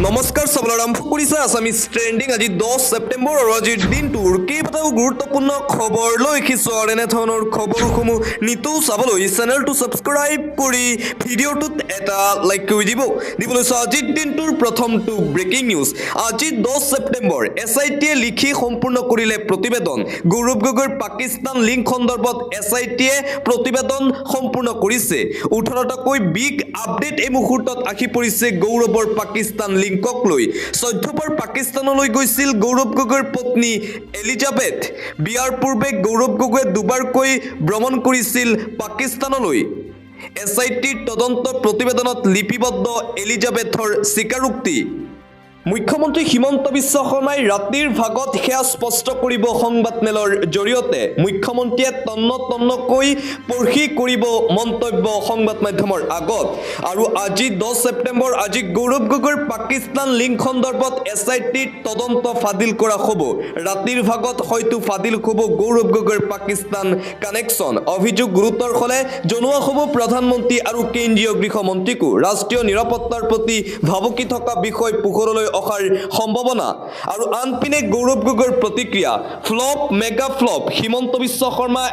নমস্কাৰ চাবলৈ আৰম্ভ কৰিছে আছামিজ ট্ৰেণ্ডিং। আজি 10 ছেপ্টেম্বৰ আৰু আজিৰ দিনটোৰ কেইবাটাও গুৰুত্বপূৰ্ণ খবৰ লৈ আহিছোঁ আৰু এনেধৰণৰ খবৰসমূহ নিতৌ চাবলৈ চেনেলটো ছাবস্ক্ৰাইব কৰি ভিডিঅ'টোত এটা লাইক কৰি দিব লৈছোঁ। আজিৰ দিনটোৰ প্ৰথমটো ব্ৰেকিং নিউজ। আজি 10 ছেপ্টেম্বৰ SITয়ে লিখি সম্পূৰ্ণ কৰিলে প্ৰতিবেদন। গৌৰৱ গগৈৰ পাকিস্তান লিংক সন্দৰ্ভত SITয়ে প্ৰতিবেদন সম্পূৰ্ণ কৰিছে। 18টাকৈ বিগ আপডেট এই মুহূৰ্তত আহি পৰিছে গৌৰৱৰ পাকিস্তান লিংকক লৈ। 14বাৰ পাকিস্তানলৈ গৈছিল গৌৰৱ গগৈৰ পত্নী এলিজাবেথ। বিয়াৰ পূৰ্বে গৌৰৱ গগৈয়ে দুবাৰকৈ ভ্ৰমণ কৰিছিল পাকিস্তানলৈ। SITৰ তদন্ত প্ৰতিবেদনত লিপিবদ্ধ এলিজাবেথৰ স্বীকাৰোক্তি। মুখ্যমন্ত্ৰী হিমন্ত বিশ্ব শৰ্মাই ৰাতিৰ ভাগত সেয়া স্পষ্ট কৰিব সংবাদমেলৰ জৰিয়তে। মুখ্যমন্ত্ৰীয়ে তন্নকৈ পঢ়ি কৰিব মন্তব্য সংবাদ মাধ্যমৰ আগত। আৰু আজি 10 ছেপ্টেম্বৰ আজি গৌৰৱ গগৈৰ পাকিস্তান লিংক সন্দৰ্ভত SITৰ তদন্ত ফাদিল কৰা হ'ব। ৰাতিৰ ভাগত হয়তো ফাদিল হ'ব গৌৰৱ গগৈৰ পাকিস্তান কানেকশ্যন। অভিযোগ গুৰুতৰ হ'লে জনোৱা হ'ব প্ৰধানমন্ত্ৰী আৰু কেন্দ্ৰীয় গৃহমন্ত্ৰীকো। ৰাষ্ট্ৰীয় নিৰাপত্তাৰ প্ৰতি ভাবুকি থকা বিষয় পোহৰলৈ অহাৰ সম্ভাৱনা। আৰু আনপিনে গৌৰৱ গগৈৰ প্ৰতিক্ৰিয়া। Flop mega flop. Himanta Biswa Sarma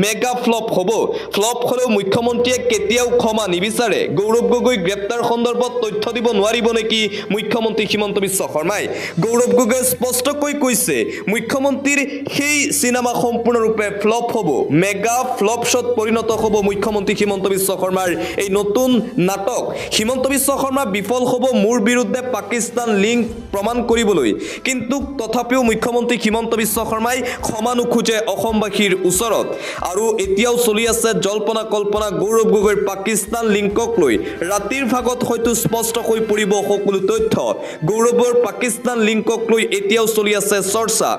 mega flop হ'ব। ফ্লপ হ'লেও মুখ্যমন্ত্ৰীয়ে কেতিয়াও ক্ষমা নিবিচাৰে। গৌৰৱ গগৈ গ্ৰেপ্তাৰ সন্দৰ্ভত তথ্য দিব নোৱাৰিব নেকি মুখ্যমন্ত্ৰী হিমন্ত বিশ্ব শৰ্মাই? গৌৰৱ গগৈয়ে স্পষ্টকৈ কৈছে মুখ্যমন্ত্ৰীৰ সেই চিনেমা সম্পূৰ্ণৰূপে ফ্লপ হ'ব। মেগা ফ্লপ শ্বট পৰিণত হ'ব মুখ্যমন্ত্ৰী হিমন্ত বিশ্ব শৰ্মাৰ এই নতুন নাটক। হিমন্ত বিশ্ব শৰ্মা বিফল হ'ব মোৰ বিৰুদ্ধে পাকিস্তান লিংক প্ৰমাণ কৰিবলৈ। কিন্তু তথাপিও মুখ্যমন্ত্ৰী হিমন্ত বিশ্ব শৰ্মাই ক্ষমা নোখোজে অসমবাসীৰ ওচৰত। আৰু এতিয়াও চলি আছে জল্পনা কল্পনা গৌৰৱ গগৈৰ পাকিস্তান লিংকক লৈ। ৰাতিৰ ভাগত হয়তো স্পষ্ট হৈ পৰিব সকলো তথ্য। গৌৰৱৰ পাকিস্তান লিংকক লৈ এতিয়াও চলি আছে চৰ্চা।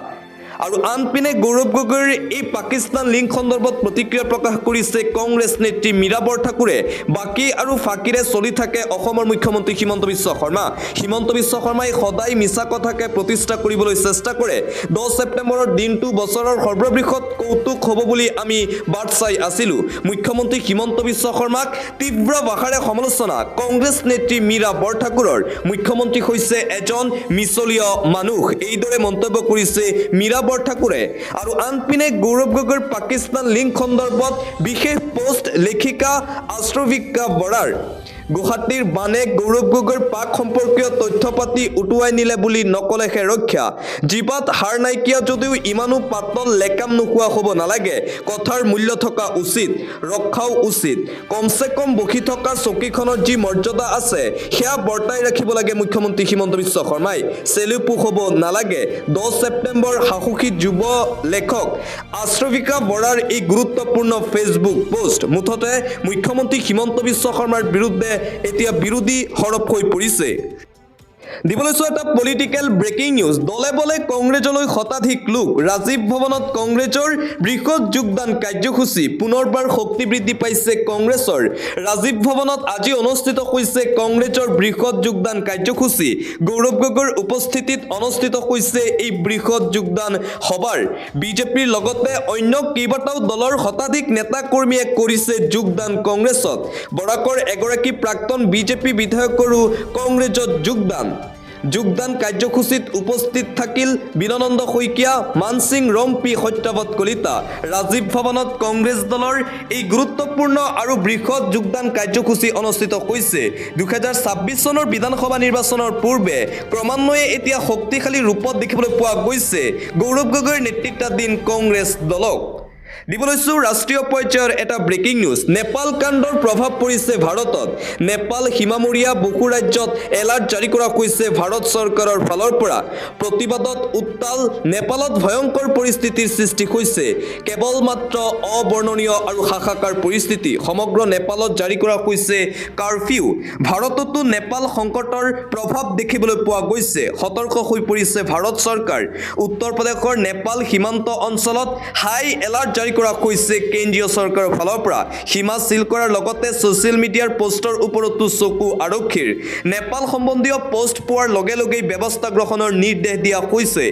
আৰু আনপিনে গৌৰৱ গগৈৰ এই পাকিস্তান লিংক সন্দৰ্ভত প্ৰতিক্ৰিয়া প্ৰকাশ কৰিছে কংগ্ৰেছ নেত্ৰী মীৰা বৰঠাকুৰে। বাকী আৰু ফাঁকিৰে চলি থাকে অসমৰ মুখ্যমন্ত্ৰী হিমন্ত বিশ্ব শৰ্মা। হিমন্ত বিশ্ব শৰ্মাই সদায় মিছা কথাকে প্ৰতিষ্ঠা কৰিবলৈ চেষ্টা কৰে। 10 ছেপ্টেম্বৰৰ দিনটো বছৰৰ সৰ্ববৃহৎ কৌতুক হ'ব বুলি আমি বাট চাই আছিলোঁ। মুখ্যমন্ত্ৰী হিমন্ত বিশ্ব শৰ্মাক তীব্ৰ ভাষাৰে সমালোচনা কংগ্ৰেছ নেত্ৰী মীৰা বৰঠাকুৰৰ। মুখ্যমন্ত্ৰী হৈছে এজন মিছলীয় মানুহ, এইদৰে মন্তব্য কৰিছে মীৰা বৰঠাকুৰে। আৰু আনপিনে গৌৰৱ গগৈৰ পাকিস্তান লিংক সন্দৰ্ভত বিশেষ পোষ্ট লেখিকা আশ্ৰবিকা বৰাৰ। গুৱাহাটীৰ বানে গৌৰৱ গগৈৰ পাক সম্পৰ্কীয় তথ্য পাতি উটুৱাই নিলে বুলি নকলেহে ৰক্ষা। জীৱাত হাৰ নাইকিয়া যদিও ইমানো পাতল লেকাম নোখোৱা হ'ব নালাগে। কথাৰ মূল্য থকা উচিত, ৰক্ষাও উচিত। কমচে কম বহি থকা চকীখনৰ যি মৰ্যাদা আছে সেয়া বৰ্তাই ৰাখিব লাগে মুখ্যমন্ত্ৰী হিমন্ত বিশ্ব শৰ্মাই। চেলুপো হ'ব নালাগে। 10 ছেপ্টেম্বৰ সাহসী যুৱ লেখক আশ্ৰবিকা বৰাৰ এই গুৰুত্বপূৰ্ণ ফেচবুক পোষ্ট। মুঠতে মুখ্যমন্ত্ৰী হিমন্ত বিশ্ব শৰ্মাৰ বিৰুদ্ধে এতিয়া বিৰোধী সৰব হৈ পৰিছে। দিবলৈছোঁ এটা পলিটিকেল ব্ৰেকিং নিউজ। দলে বলে কংগ্ৰেছলৈ শতাধিক লোক। ৰাজীৱ ভৱনত কংগ্ৰেছৰ বৃহৎ যোগদান কাৰ্যসূচী। পুনৰবাৰ শক্তি বৃদ্ধি পাইছে কংগ্ৰেছৰ। ৰাজীৱ ভৱনত আজি অনুষ্ঠিত হৈছে কংগ্ৰেছৰ বৃহৎ যোগদান কাৰ্যসূচী। গৌৰৱ গগৈৰ উপস্থিতিত অনুষ্ঠিত হৈছে এই বৃহৎ যোগদান সভাৰ। বিজেপিৰ লগতে অন্য কেইবাটাও দলৰ শতাধিক নেতা কৰ্মীয়ে কৰিছে যোগদান কংগ্ৰেছত। বৰাকৰ এগৰাকী প্ৰাক্তন বিজেপি বিধায়কৰো কংগ্ৰেছত যোগদান কাৰ্যসূচীত উপস্থিত থাকিল বীৰনন্দ শইকীয়া, মানসিং ৰম্পি, সত্যৱত কলিতা। ৰাজীৱ ভৱনত কংগ্ৰেছ দলৰ এই গুৰুত্বপূৰ্ণ আৰু বৃহৎ যোগদান কাৰ্যসূচী অনুষ্ঠিত হৈছে। 2026 চনৰ বিধানসভা নিৰ্বাচনৰ পূৰ্বে ক্ৰমান্বয়ে এতিয়া শক্তিশালী ৰূপত দেখিবলৈ পোৱা গৈছে গৌৰৱ গগৈৰ নেতৃত্বাধীন কংগ্ৰেছ দলক। দিবলৈছোঁ ৰাষ্ট্ৰীয় পৰ্যায়ৰ এটা ব্ৰেকিং নিউজ। নেপাল কাণ্ডৰ প্ৰভাৱ পৰিছে ভাৰতত। নেপাল সীমামূৰীয়া বহু ৰাজ্যত এলাৰ্ট জাৰি কৰা হৈছে ভাৰত চৰকাৰৰ ফালৰ পৰা। প্ৰতিবাদত উত্তাল নেপালত ভয়ংকৰ পৰিস্থিতিৰ সৃষ্টি হৈছে। কেৱল মাত্ৰ অবৰ্ণনীয় আৰু হাহাকাৰ পৰিস্থিতি। সমগ্ৰ নেপালত জাৰি কৰা হৈছে কাৰফিউ। ভাৰততো নেপাল সংকটৰ প্ৰভাৱ দেখিবলৈ পোৱা গৈছে। সতৰ্ক হৈ পৰিছে ভাৰত চৰকাৰ। উত্তৰ প্ৰদেশৰ নেপাল সীমান্ত অঞ্চলত হাই এলাৰ্ট জাৰি কৰা হৈছে কেন্দ্ৰীয় চৰকাৰৰ ফালৰ পৰা। সীমা চিল কৰাৰ লগতে ছ'চিয়েল মিডিয়াৰ পোষ্টৰ ওপৰতো চকু আৰক্ষীৰ। নেপাল সম্বন্ধীয় পোষ্ট পোৱাৰ লগে লগেই ব্যৱস্থা গ্ৰহণৰ নিৰ্দেশ দিয়া হৈছে।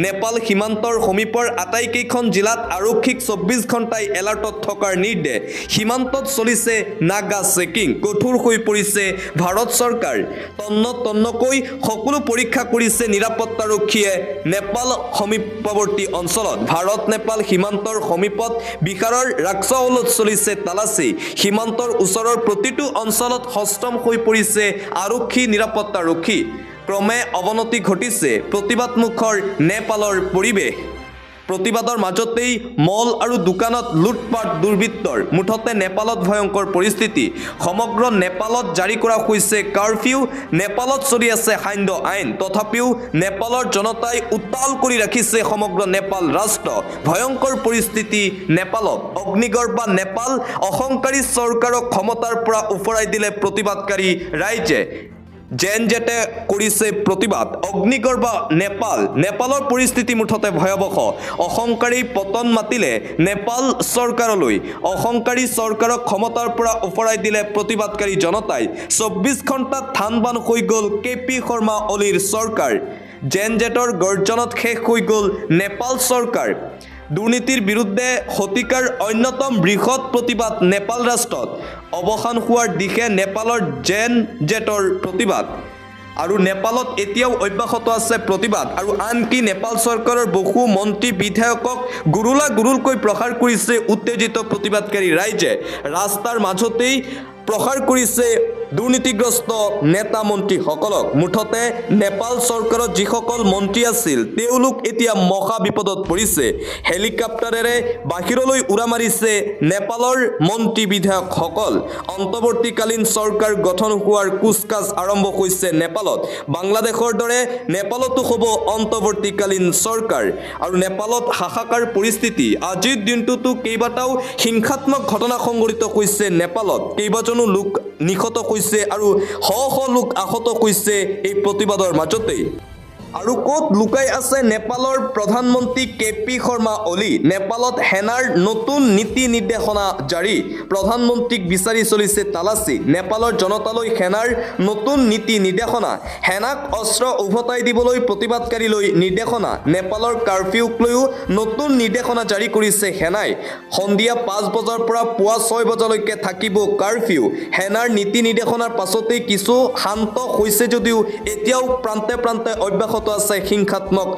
নেপাল সীমান্তৰ সমীপৰ আটাইকেইখন জিলাত আৰক্ষীক 24 ঘণ্টাই এলাৰ্টত থকাৰ নিৰ্দেশ সীমান্তত চলিছে নাগা চেকিং কঠোৰ হৈ পৰিছে ভাৰত চৰকাৰ তন্নকৈ সকলো পৰীক্ষা কৰিছে নিৰাপত্তাৰক্ষীয়ে নেপাল সমীপৱৰ্তী অঞ্চলত ভাৰত নেপাল সীমান্তৰ সমীপত বিহাৰৰ ৰাক্সাউলত চলিছে তালাচী সীমান্তৰ ওচৰৰ প্ৰতিটো অঞ্চলত সষ্টম হৈ পৰিছে আৰক্ষী নিৰাপত্তাৰক্ষী ক্ৰমে অৱনতি ঘটিছে প্ৰতিবাদমুখৰ নেপালৰ পৰিৱেশ প্ৰতিবাদৰ মাজতেই মল আৰু দোকানত লুটপাট দুৰ্বৃত্তৰ মুঠতে নেপালত ভয়ংকৰ পৰিস্থিতি সমগ্ৰ নেপালত জাৰি কৰা হৈছে কাৰফিউ নেপালত চলি আছে সান্ধ্য আইন তথাপিও নেপালৰ জনতাই উত্তাল কৰি ৰাখিছে সমগ্ৰ নেপাল ৰাষ্ট্ৰ ভয়ংকৰ পৰিস্থিতি নেপালত অগ্নিগড় বা নেপাল অহংকাৰী চৰকাৰক ক্ষমতাৰ পৰা উফৰাই দিলে প্ৰতিবাদকাৰী ৰাইজে জেনজেটে কৰিছে প্ৰতিবাদ অগ্নিগড় বা নেপালৰ পৰিস্থিতি মুঠতে ভয়াৱহ অহংকাৰী পতন মাতিলে নেপাল চৰকাৰলৈ অহংকাৰী চৰকাৰক ক্ষমতাৰ পৰা উফৰাই দিলে প্ৰতিবাদকাৰী জনতাই 24 ঘণ্টাত থানবান হৈ গ'ল কেপি শৰ্মা অলিৰ চৰকাৰ জেনজেটৰ গৰ্জনত শেষ হৈ গ'ল নেপাল চৰকাৰ দুৰ্নীতিৰ বিৰুদ্ধে শতিকাৰ অন্যতম বৃহৎ প্ৰতিবাদ নেপাল ৰাষ্ট্ৰত অৱসান হোৱাৰ দিশে নেপালৰ জেনজেটৰ প্ৰতিবাদ আৰু নেপালত এতিয়াও অব্যাহত আছে প্ৰতিবাদ আৰু আনকি নেপাল চৰকাৰৰ বহু মন্ত্ৰী বিধায়কক গুৰুলকৈ প্ৰহাৰ কৰিছে উত্তেজিত প্ৰতিবাদকাৰী ৰাইজে ৰাস্তাৰ মাজতেই প্ৰহাৰ কৰিছে দুৰ্নীতিগ্ৰস্ত নেতা মন্ত্ৰীসকলক মুঠতে নেপাল চৰকাৰত যিসকল মন্ত্ৰী আছিল তেওঁলোক এতিয়া মহা বিপদত পৰিছে হেলিকপ্টাৰেৰে বাহিৰলৈ উৰা মাৰিছে নেপালৰ মন্ত্ৰী বিধায়কসকল অন্তৱৰ্তীকালীন চৰকাৰ গঠন হোৱাৰ কুচকাজ আৰম্ভ হৈছে নেপালত বাংলাদেশৰ দৰে নেপালতো হ'ব অন্তৱৰ্তীকালীন চৰকাৰ আৰু নেপালত হাহাকাৰ পৰিস্থিতি আজিৰ দিনটোতো কেইবাটাও হিংসাত্মক ঘটনা সংঘটিত হৈছে নেপালত কেইবাজনো লোক নিহত হৈছে আৰু শ লোক আহত হৈছে এই প্ৰতিবাদৰ মাজতেই আৰু ক'ত লুকাই আছে নেপালৰ প্ৰধানমন্ত্ৰী কেপি শৰ্মা অলি নেপালত সেনাৰ নতুন নীতি নিৰ্দেশনা জাৰি প্ৰধানমন্ত্ৰীক বিচাৰি চলিছে তালাচী নেপালৰ জনতালৈ সেনাৰ নতুন নীতি নিৰ্দেশনা সেনাক অস্ত্ৰ উভতাই দিবলৈ প্ৰতিবাদকাৰীলৈ নিৰ্দেশনা নেপালৰ কাৰফিউক লৈও নতুন নিৰ্দেশনা জাৰি কৰিছে সেনাই সন্ধিয়া 5 বজাৰ পৰা পুৱা 6 বজালৈকে থাকিব কাৰফিউ সেনাৰ নীতি নিৰ্দেশনাৰ পাছতেই কিছু শান্ত হৈছে যদিও এতিয়াও প্ৰান্তে প্ৰান্তে অব্যাহত আছে হিংসাত্মক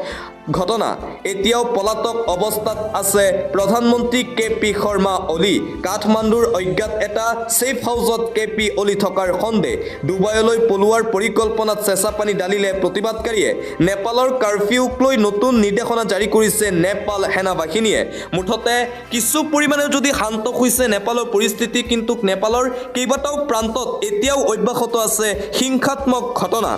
ঘটনা এতিয়াও পলাতক অৱস্থাত আছে প্ৰধানমন্ত্ৰী কেপি শৰ্মা অলি কাঠমাণ্ডুৰ অজ্ঞাত এটা সেফ হাউচত কেপি অলি থকাৰ সন্দেহ ডুবাইলৈ পলোৱাৰ পৰিকল্পনাত চেঁচা পানী ঢালিলে প্ৰতিবাদকাৰীয়ে নেপালৰ কাৰফিউক লৈ নতুন নিৰ্দেশনা জাৰি কৰিছে নেপাল সেনাবাহিনীয়ে মুঠতে কিছু পৰিমাণে যদি শান্ত হৈছে নেপালৰ পৰিস্থিতি কিন্তু নেপালৰ কেইবাটাও প্ৰান্তত এতিয়াও অব্যাহত আছে হিংসাত্মক ঘটনা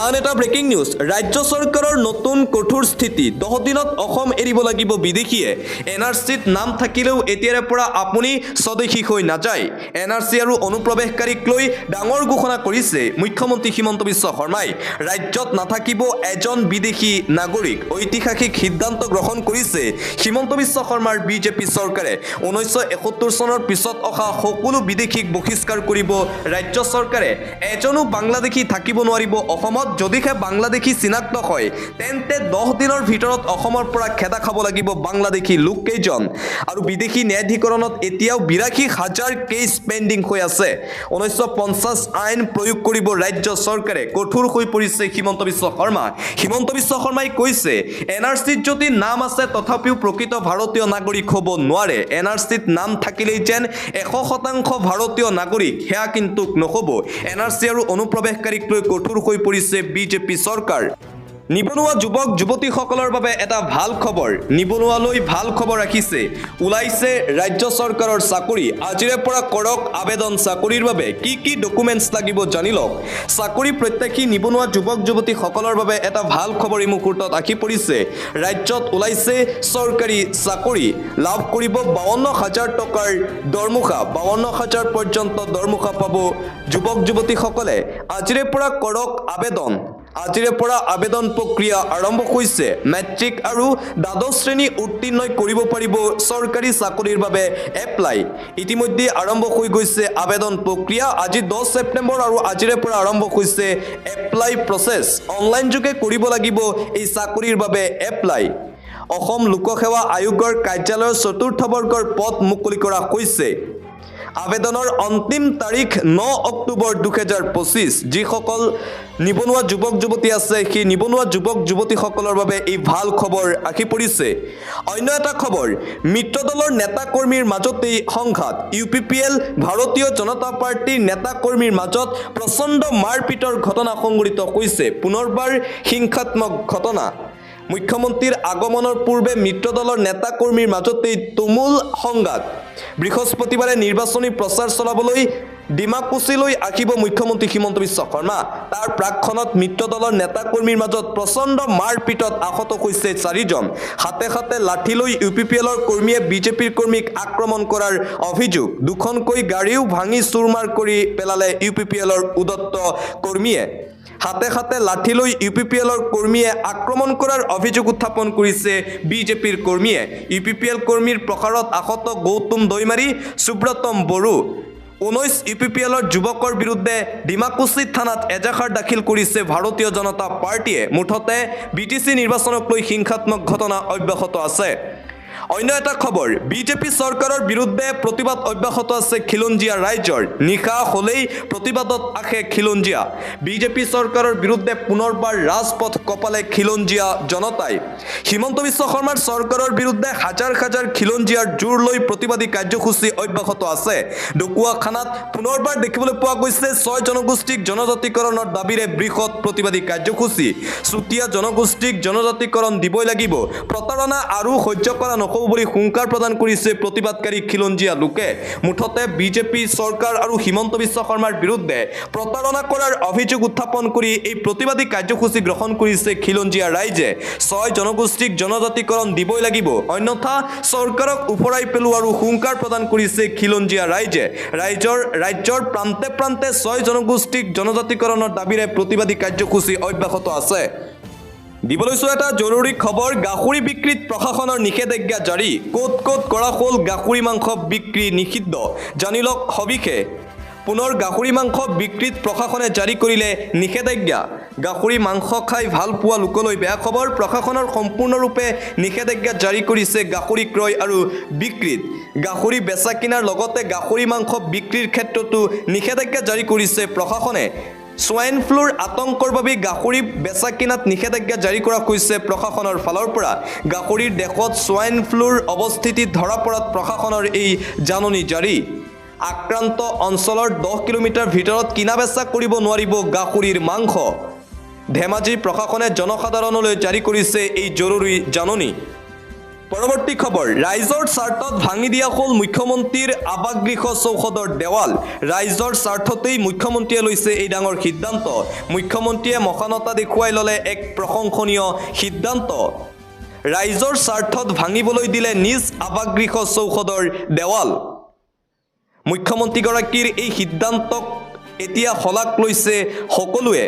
আন এটা ব্ৰেকিং নিউজ ৰাজ্য চৰকাৰৰ নতুন কঠোৰ স্থিতি 10 দিনত অসম এৰিব লাগিব বিদেশীয়ে এনআৰচিত নাম থাকিলেও এতিয়াৰে পৰা আপুনি স্বদেশী হৈ নাযায় এনআৰচি আৰু অনুপ্ৰৱেশকাৰীক লৈ ডাঙৰ ঘোষণা কৰিছে মুখ্যমন্ত্ৰী হিমন্ত বিশ্ব শৰ্মাই ৰাজ্যত নাথাকিব এজন বিদেশী নাগৰিক ঐতিহাসিক সিদ্ধান্ত গ্ৰহণ কৰিছে হিমন্ত বিশ্ব শৰ্মাৰ বিজেপি চৰকাৰে 1971 চনৰ পিছত অহা সকলো বিদেশীক বহিষ্কাৰ কৰিব ৰাজ্য চৰকাৰে এজনো বাংলাদেশী থাকিব নোৱাৰিব অসমত যদিহে বাংলাদেশী চিনাক্ত হয় তেন্তে 10 দিনৰ ভিতৰত অসমৰ পৰা খেদা খাব লাগিব বাংলাদেশী লোক কেইজন আৰু বিদেশী ন্যায়াধিকৰণত এতিয়াও 82,000 কেছ পেন্ডিং হৈ আছে 1950 আইন প্ৰয়োগ কৰিব ৰাজ্য চৰকাৰে কঠোৰ হৈ পৰিছে হিমন্ত বিশ্ব শৰ্মাই কৈছে এনআৰচিত যদি নাম আছে তথাপিও প্ৰকৃত ভাৰতীয় নাগৰিক হ'ব নোৱাৰে এনআৰচিত নাম থাকিলেই যেন 100% ভাৰতীয় নাগৰিক হেয়া কিন্তু নহ'ব এনআৰচি আৰু অনুপ্ৰৱেশকাৰীক লৈ কঠোৰ হৈ পৰিছে বিজেপি চৰকাৰ নিবনুৱা যুৱক যুৱতীসকলৰ বাবে এটা ভাল খবৰ নিবনুৱালৈ ভাল খবৰ ৰাখিছে ওলাইছে ৰাজ্য চৰকাৰৰ চাকৰি আজিৰে পৰা কৰক আবেদন চাকৰিৰ বাবে কি ডকুমেণ্টছ লাগিব জানি লওক চাকৰি প্ৰত্যাশী নিবনুৱা যুৱক যুৱতীসকলৰ বাবে এটা ভাল খবৰ এই মুহূৰ্তত আহি পৰিছে ৰাজ্যত ওলাইছে চৰকাৰী চাকৰি লাভ কৰিব 52,000 টকাৰ দৰমহা 52,000 পৰ্যন্ত দৰমহা পাব যুৱক যুৱতীসকলে আজিৰে পৰা কৰক আবেদন আজিৰে পৰা আবেদন প্ৰক্ৰিয়া আৰম্ভ হৈছে মেট্ৰিক আৰু দ্বাদশ শ্ৰেণী উত্তীৰ্ণ কৰিব পাৰিব চৰকাৰী চাকৰিৰ বাবে এপ্লাই ইতিমধ্যে আৰম্ভ হৈ গৈছে আবেদন প্ৰক্ৰিয়া আজি 10 ছেপ্টেম্বৰ আৰু আজিৰে পৰা আৰম্ভ হৈছে এপ্লাই প্ৰচেছ অনলাইন যোগে কৰিব লাগিব এই চাকৰিৰ বাবে এপ্লাই অসম লোকসেৱা আয়োগৰ কাৰ্যালয়ৰ চতুৰ্থ বৰ্গৰ পদ মুকলি কৰা হৈছে আবেদনৰ অন্তিম তাৰিখ 9 অক্টোবৰ 2025 যিসকল নিবনুৱা যুৱক যুৱতী আছে সেই নিবনুৱা যুৱক যুৱতীসকলৰ বাবে এই ভাল খবৰ আহি পৰিছে অন্য এটা খবৰ মিত্ৰ দলৰ নেতা কৰ্মীৰ মাজতেই সংঘাত ইউপিপিএল ভাৰতীয় জনতা পাৰ্টিৰ নেতা কৰ্মীৰ মাজত প্ৰচণ্ড মাৰপিটৰ ঘটনা সংঘটিত হৈছে পুনৰবাৰ হিংসাত্মক ঘটনা মুখ্যমন্ত্ৰীৰ আগমনৰ পূৰ্বে মিত্ৰ দলৰ নেতা কৰ্মীৰ মাজতেই তুমুল সংঘাত বৃহস্পতিবাৰে নিৰ্বাচনী প্ৰচাৰ চলাবলৈ ডিমাকুছিলৈ আহিব মুখ্যমন্ত্ৰী হিমন্ত বিশ্ব শৰ্মা তাৰ প্ৰাক্ষণত মিত্ৰ দলৰ নেতা কৰ্মীৰ মাজত প্ৰচণ্ড মাৰপিটত আহত হৈছে 4জন হাতে হাতে লাঠি লৈ ইউপিপিএলৰ কৰ্মীয়ে বিজেপিৰ কৰ্মীক আক্ৰমণ কৰাৰ অভিযোগ দুখনকৈ গাড়ীও ভাঙি চুৰমাৰ কৰি পেলালে ইউপিপিএলৰ উদত্ত কৰ্মীয়ে হাতে হাতে লাঠি লৈ ইউপিপিএলৰ কৰ্মীয়ে আক্ৰমণ কৰাৰ অভিযোগ উত্থাপন কৰিছে বিজেপিৰ কৰ্মীয়ে ইউপিপিএল কৰ্মীৰ প্ৰকাৰত আহত গৌতম দৈমাৰী সুব্ৰতম বড়ো 19 ইউপিপিএলৰ যুৱকৰ বিৰুদ্ধে ডিমাকুছি থানাত এজাহাৰ দাখিল কৰিছে ভাৰতীয় জনতা পাৰ্টিয়ে মুঠতে বিটিচি নিৰ্বাচনক লৈ হিংসাত্মক ঘটনা অব্যাহত আছে অন্য এটা খবৰ বিজেপি চৰকাৰৰ বিৰুদ্ধে প্ৰতিবাদ অব্যাহত আছে খিলঞ্জীয়া ৰাইজৰ নিশা হলেই প্ৰতিবাদত আহে খিলঞ্জীয়া বিজেপি চৰকাৰৰ বিৰুদ্ধে পুনৰবাৰ ৰাজপথ কপালে খিলঞ্জীয়া জনতাই হিমন্ত বিশ্ব শৰ্মাৰ চৰকাৰৰ বিৰুদ্ধে হাজাৰ হাজাৰ খিলঞ্জীয়াৰ জোৰ লৈ প্ৰতিবাদী কাৰ্যসূচী অব্যাহত আছে ডকুৱাখানাত পুনৰবাৰ দেখিবলৈ পোৱা গৈছে 6 জনগোষ্ঠীক জনজাতিকৰণৰ দাবীৰে বৃহৎ প্ৰতিবাদী কাৰ্যসূচী চুতীয়া জনগোষ্ঠীক জনজাতিকৰণ দিবই লাগিব প্ৰতাৰণা আৰু সহ্য কৰা বুলি হুংকাৰ প্ৰদান কৰিছে প্ৰতিবাদকাৰী খিলঞ্জীয়া লোকে মুঠতে বিজেপি চৰকাৰ আৰু হিমন্ত বিশ্ব শৰ্মাৰ বিৰুদ্ধে প্ৰতাৰণা কৰাৰ অভিযোগ উত্থাপন কৰি এই প্ৰতিবাদী কাৰ্যসূচী গ্ৰহণ কৰিছে খিলঞ্জীয়া ৰাইজে 6 জনগোষ্ঠীক জনজাতিকৰণ দিবই লাগিব অন্যথা চৰকাৰক উপৰাই পেলোৱা আৰু হুংকাৰ প্ৰদান কৰিছে খিলঞ্জীয়া ৰাইজে ৰাজ্যৰ প্ৰান্তে প্ৰান্তে 6 জনগোষ্ঠীক জনজাতিকৰণৰ দাবীৰে প্ৰতিবাদী কাৰ্যসূচী অব্যাহত আছে দিবলৈছো এটা জৰুৰী খবৰ গাখুৰি বিক্ৰীত প্ৰশাসনৰ নিষেধাজ্ঞা জাৰি ক'ত ক'ত কৰা হ'ল গাখুৰি মাংস বিক্ৰী নিষিদ্ধ জানিলক সবিশে পুনৰ গাখুৰি মাংস বিক্ৰীত প্ৰশাসনে জাৰি কৰিলে নিষেধাজ্ঞা গাখুৰি মাংস খাই ভাল পোৱা লোকলৈ বেয়া খবৰ প্ৰশাসনৰ সম্পূৰ্ণৰূপে নিষেধাজ্ঞা জাৰি কৰিছে গাখুৰি ক্ৰয় আৰু বিক্ৰীত গাখুৰি বেচা কিনাৰ লগতে গাখুৰি মাংস বিক্ৰীৰ ক্ষেত্ৰতো নিষেধাজ্ঞা জাৰি কৰিছে প্ৰশাসনে সোয়াইন ফ্লুৰ আতংকৰ বাবে গাখুৰি বেচা কিনাত নিষেধাজ্ঞা জাৰি কৰা হৈছে প্ৰশাসনৰ ফালৰ পৰা গাখুৰিৰ দেশত সোয়াইন ফ্লুৰ অৱস্থিতি ধৰা পৰাত প্ৰশাসনৰ এই জাননী জাৰি আক্ৰান্ত অঞ্চলৰ 10 কিলোমিটাৰ ভিতৰত কিনা বেচা কৰিব নোৱাৰিব গাখুৰিৰ মাংস ধেমাজি প্ৰশাসনে জনসাধাৰণলৈ জাৰি কৰিছে এই জৰুৰী জাননী পৰৱৰ্তী খবৰ ৰাইজৰ স্বাৰ্থত ভাঙি দিয়া হ'ল মুখ্যমন্ত্ৰীৰ আৱাসগৃহ চৌহদৰ দেৱাল ৰাইজৰ স্বাৰ্থতেই মুখ্যমন্ত্ৰীয়ে লৈছে এই ডাঙৰ সিদ্ধান্ত মুখ্যমন্ত্ৰীয়ে মহানতা দেখুৱাই ল'লে এক প্ৰশংসনীয় সিদ্ধান্ত ৰাইজৰ স্বাৰ্থত ভাঙিবলৈ দিলে নিজ আৱাসগৃহ চৌহদৰ দেৱাল মুখ্যমন্ত্ৰীগৰাকীৰ এই সিদ্ধান্তক এতিয়া শলাগ লৈছে সকলোৱে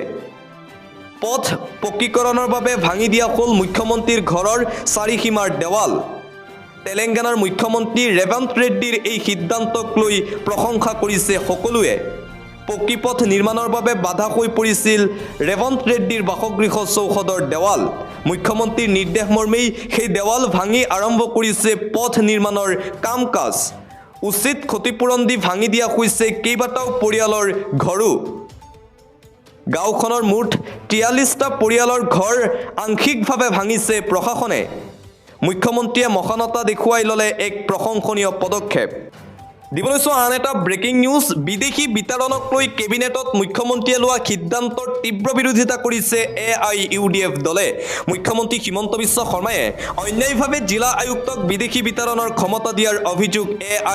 পথ পকীকৰণৰ বাবে ভাঙি দিয়া হ'ল মুখ্যমন্ত্ৰীৰ ঘৰৰ চাৰিসীমাৰ দেৱাল তেলেংগানাৰ মুখ্যমন্ত্ৰী ৰেৱন্ত ৰেড্ডিৰ এই সিদ্ধান্তক লৈ প্ৰশংসা কৰিছে সকলোৱে পকীপথ নিৰ্মাণৰ বাবে বাধা হৈ পৰিছিল ৰেৱন্ত ৰেড্ডিৰ বাসগৃহ চৌহদৰ দেৱাল মুখ্যমন্ত্ৰীৰ নিৰ্দেশ মৰ্মেই সেই দেৱাল ভাঙি আৰম্ভ কৰিছে পথ নিৰ্মাণৰ কাম কাজ উচিত ক্ষতিপূৰণ দি ভাঙি দিয়া হৈছে কেইবাটাও পৰিয়ালৰ ঘৰো গাঁওখনৰ মুঠ 43টা পৰিয়ালৰ ঘৰ আংশিকভাৱে ভাঙিছে প্ৰশাসনে মুখ্যমন্ত্ৰীয়ে মহানতা দেখুৱাই ল'লে এক প্ৰশংসনীয় পদক্ষেপ দিবলৈছো আন এটা ব্ৰেকিং নিউজ বিদেশী বিতৰণক লৈ কেবিনেটত মুখ্যমন্ত্ৰীয়ে লোৱা সিদ্ধান্তৰ তীব্ৰ বিৰোধিতা কৰিছে AIUDF দলে মুখ্যমন্ত্ৰী হিমন্ত বিশ্ব শৰ্মায়ে অন্যায়ভাৱে জিলা আয়ুক্তক বিদেশী বিতৰণৰ ক্ষমতা দিয়াৰ অভিযোগ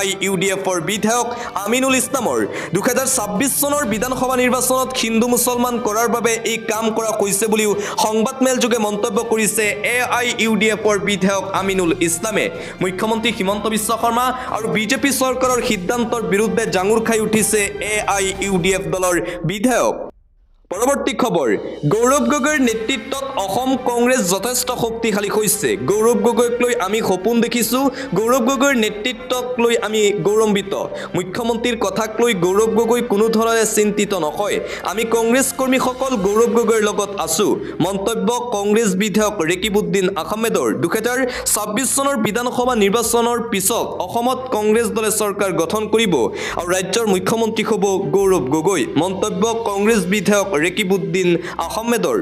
AIUDFৰ বিধায়ক আমিনুল ইছলামৰ 2026 চনৰ বিধানসভা নিৰ্বাচনত হিন্দু মুছলমান কৰাৰ বাবে এই কাম কৰা হৈছে বুলিও সংবাদমেল যোগে মন্তব্য কৰিছে AIUDFৰ বিধায়ক আমিনুল ইছলামে মুখ্যমন্ত্ৰী হিমন্ত বিশ্ব শৰ্মা আৰু বিজেপি চৰকাৰৰ সিদ্ধান্তৰ বিৰুদ্ধে জাঙুৰ খাই উঠিছে AIUDF দলৰ বিধায়ক পৰৱৰ্তী খবৰ গৌৰৱ গগৈৰ নেতৃত্বত অসম কংগ্ৰেছ যথেষ্ট শক্তিশালী হৈছে গৌৰৱ গগৈক লৈ আমি সপোন দেখিছোঁ গৌৰৱ গগৈৰ নেতৃত্বক লৈ আমি গৌৰৱান্বিত মুখ্যমন্ত্ৰীৰ কথাক লৈ গৌৰৱ গগৈ কোনো ধৰণে চিন্তিত নহয় আমি কংগ্ৰেছ কৰ্মীসকল গৌৰৱ গগৈৰ লগত আছোঁ মন্তব্য কংগ্ৰেছ বিধায়ক ৰেকিবুদ্দিন আহমেদৰ 2026 চনৰ বিধানসভা নিৰ্বাচনৰ পিছত অসমত কংগ্ৰেছ দলে চৰকাৰ গঠন কৰিব আৰু ৰাজ্যৰ মুখ্যমন্ত্ৰী হ'ব গৌৰৱ গগৈ মন্তব্য কংগ্ৰেছ বিধায়ক ৰেকিবুদ্দিন আহমেদৰ